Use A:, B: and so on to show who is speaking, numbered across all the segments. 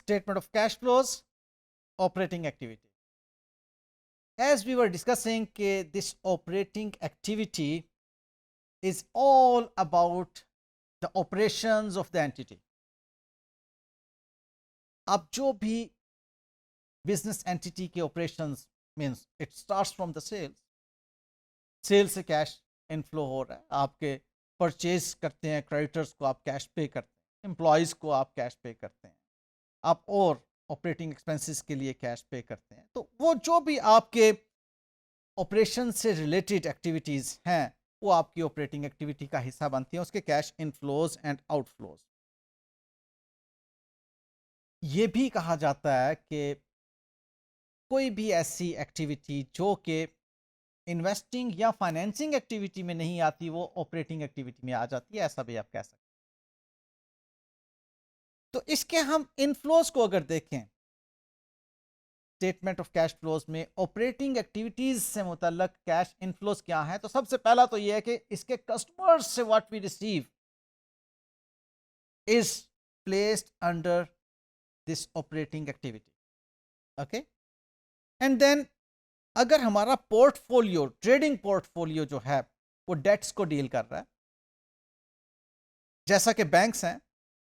A: statement of cash flows, operating activity. As we were discussing, this operating activity is all about the operations of the entity. अब जो भी business entity के operations means it starts from the sale से cash inflow हो रहा है, आपके purchase करते हैं, क्रेडिटर्स को आप कैश पे करते हैं, एम्प्लॉयज़ को आप कैश पे करते हैं, आप और ऑपरेटिंग एक्सपेंसेस के लिए कैश पे करते हैं। तो वो जो भी आपके ऑपरेशन से रिलेटेड एक्टिविटीज़ हैं वो आपकी ऑपरेटिंग एक्टिविटी का हिस्सा बनती हैं, उसके कैश इनफ्लोज एंड आउटफ्लोज। ये भी कहा जाता है कि कोई भी ऐसी एक्टिविटी जो कि इन्वेस्टिंग या फाइनेंसिंग एक्टिविटी में नहीं आती वो ऑपरेटिंग एक्टिविटी में आ जाती है, ऐसा भी आप कह सकते हैं। तो इसके हम इनफ्लोज को अगर देखें स्टेटमेंट ऑफ कैश फ्लोज में ऑपरेटिंग एक्टिविटीज से मुतल्लक कैश इनफ्लोज क्या है, तो सबसे पहला तो यह है कि इसके कस्टमर्स से what we receive is placed under this operating activity. Okay, and then अगर हमारा पोर्टफोलियो, ट्रेडिंग पोर्टफोलियो जो है वो डेट्स को डील कर रहा है, जैसा कि बैंक्स हैं,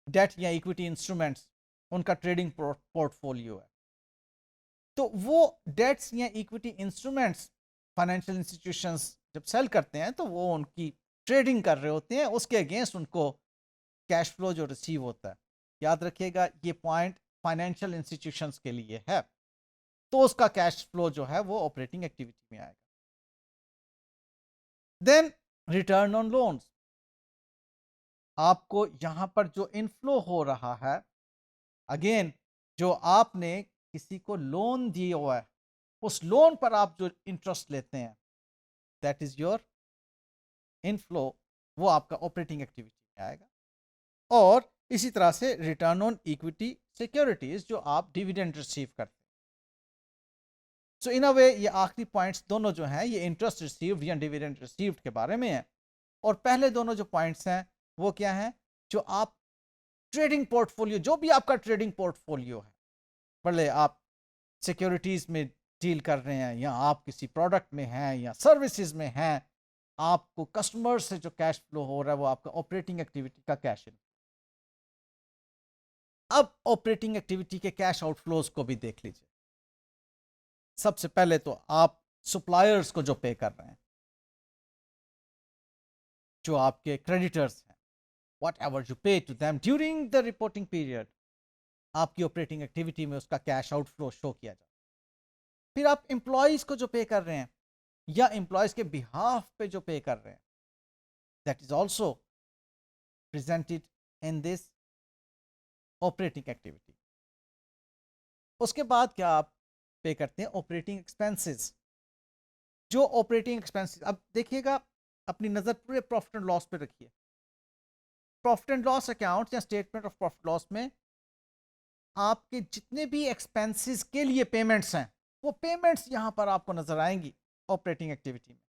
A: डेट या इक्विटी इंस्ट्रूमेंट्स उनका ट्रेडिंग पोर्टफोलियो है, तो वो डेट्स या इक्विटी इंस्ट्रूमेंट्स फाइनेंशियल इंस्टीट्यूशंस जब सेल करते हैं तो वो उनकी ट्रेडिंग कर रहे होते हैं, उसके अगेंस्ट उनको कैश फ्लो जो रिसीव होता है। याद रखिएगा ये पॉइंट फाइनेंशियल इंस्टीट्यूशंस के लिए है, तो उसका कैश फ्लो जो है वो ऑपरेटिंग एक्टिविटी में आएगा। देन रिटर्न ऑन लोन्स, आपको यहां पर जो इनफ्लो हो रहा है, अगेन जो आपने किसी को लोन दिया हुआ है उस लोन पर आप जो इंटरेस्ट लेते हैं दैट इज योर इनफ्लो, वो आपका ऑपरेटिंग एक्टिविटी में आएगा। और इसी तरह से रिटर्न ऑन इक्विटी सिक्योरिटीज जो आप डिविडेंड रिसीव करते हैं। सो इन अ वे ये आखिरी पॉइंट्स दोनों जो हैं ये इंटरेस्ट रिसीव्ड या डिविडेंड रिसीव्ड के बारे में है, और पहले दोनों जो पॉइंट्स हैं वो क्या हैं, जो आप ट्रेडिंग पोर्टफोलियो, जो भी आपका ट्रेडिंग पोर्टफोलियो है, भले आप सिक्योरिटीज में डील कर रहे हैं या आप किसी प्रोडक्ट में हैं या सर्विसेज में हैं, आपको कस्टमर से जो कैश फ्लो हो रहा है वो आपका ऑपरेटिंग एक्टिविटी का कैश इन। अब ऑपरेटिंग एक्टिविटी के कैश आउटफ्लोज को भी देख लीजिए। सबसे पहले तो आप सप्लायर्स को जो पे कर रहे हैं, जो आपके क्रेडिटर्स हैं, whatever you pay to them during the reporting period, आपकी ऑपरेटिंग एक्टिविटी में उसका कैश आउटफ्लो शो किया जाए। फिर आप एम्प्लॉयज को जो पे कर रहे हैं या एम्प्लॉयज के बिहाफ पे जो पे कर रहे हैं, that is also presented in this operating activity. उसके बाद क्या आप पे करते हैं, ऑपरेटिंग एक्सपेंसेस। जो ऑपरेटिंग एक्सपेंसेस, अब देखिएगा अपनी नज़र पूरे प्रॉफिट एंड लॉस पे रखिए। प्रॉफिट एंड लॉस अकाउंट या स्टेटमेंट ऑफ प्रॉफिट लॉस में आपके जितने भी एक्सपेंसेस के लिए पेमेंट्स हैं वो पेमेंट्स यहां पर आपको नजर आएंगी ऑपरेटिंग एक्टिविटी में,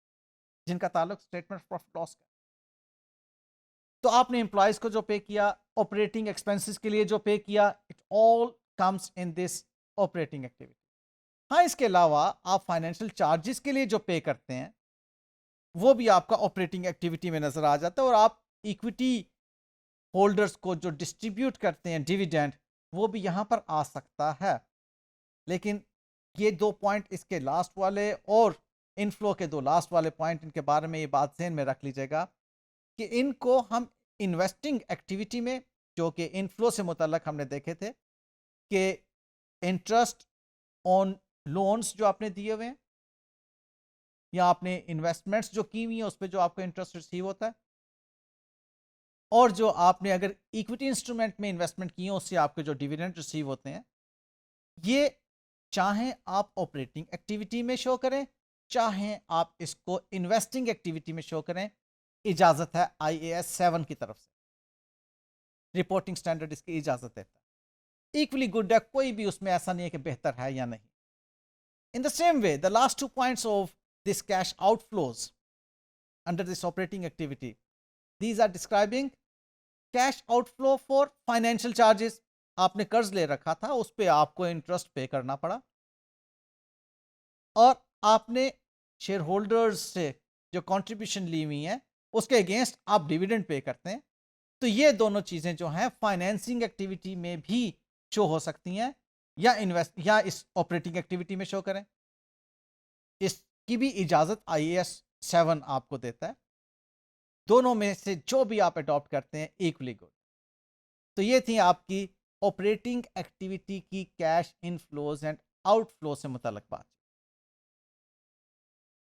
A: जिनका ताल्लुक स्टेटमेंट ऑफ प्रॉफिट लॉस का। तो आपने एम्प्लॉयज को जो पे किया, ऑपरेटिंग एक्सपेंसेस के लिए जो पे किया, it all comes in this operating activity. हाँ, इसके अलावा आप फाइनेंशियल चार्जेस के लिए जो पे करते हैं वो भी आपका ऑपरेटिंग एक्टिविटी में नजर आ जाता है, और आप इक्विटी होल्डर्स को जो डिस्ट्रीब्यूट करते हैं डिविडेंड, वो भी यहां पर आ सकता है। लेकिन ये दो पॉइंट इसके लास्ट वाले और इनफ्लो के दो लास्ट वाले पॉइंट, इनके बारे में ये बात ध्यान में रख लीजिएगा कि इनको हम इन्वेस्टिंग एक्टिविटी में, जो कि इनफ्लो से मुतल्लक हमने देखे थे कि इंटरेस्ट ऑन लोन्स जो आपने दिए हुए हैं या आपने इन्वेस्टमेंट्स जो की हुई हैं उस पर जो आपको इंटरेस्ट रिसीव होता है, और जो आपने अगर इक्विटी इंस्ट्रूमेंट में इन्वेस्टमेंट की है उससे आपके जो डिविडेंड रिसीव होते हैं, ये चाहें आप ऑपरेटिंग एक्टिविटी में शो करें, चाहें आप इसको इन्वेस्टिंग एक्टिविटी में शो करें, इजाज़त है IAS 7 की तरफ से, रिपोर्टिंग स्टैंडर्ड इसकी इजाज़त देता है। इक्वली गुड है, कोई भी उसमें ऐसा नहीं है कि बेहतर है या नहीं। In the same way the last 2 points of this cash outflows under this operating activity, these are describing cash outflow for financial charges, आपने कर्ज ले रखा था उस पे आपको इंटरेस्ट पे करना पड़ा, और आपने शेयर होल्डर्स से जो कंट्रीब्यूशन ली हुई है उसके अगेंस्ट आप डिविडेंड पे करते हैं। तो ये दोनों चीज़ें जो हैं फाइनेंसिंग एक्टिविटी में भी शो हो सकती हैं, या इन्वेस्ट या इस ऑपरेटिंग एक्टिविटी में शो करें। इसकी भी इजाज़त IAS 7 आपको देता है। दोनों में से जो भी आप अडॉप्ट करते हैं इक्वली गुड। तो ये थी आपकी ऑपरेटिंग एक्टिविटी की कैश इनफ्लोज एंड आउटफ्लो से मुतल्लिक बात।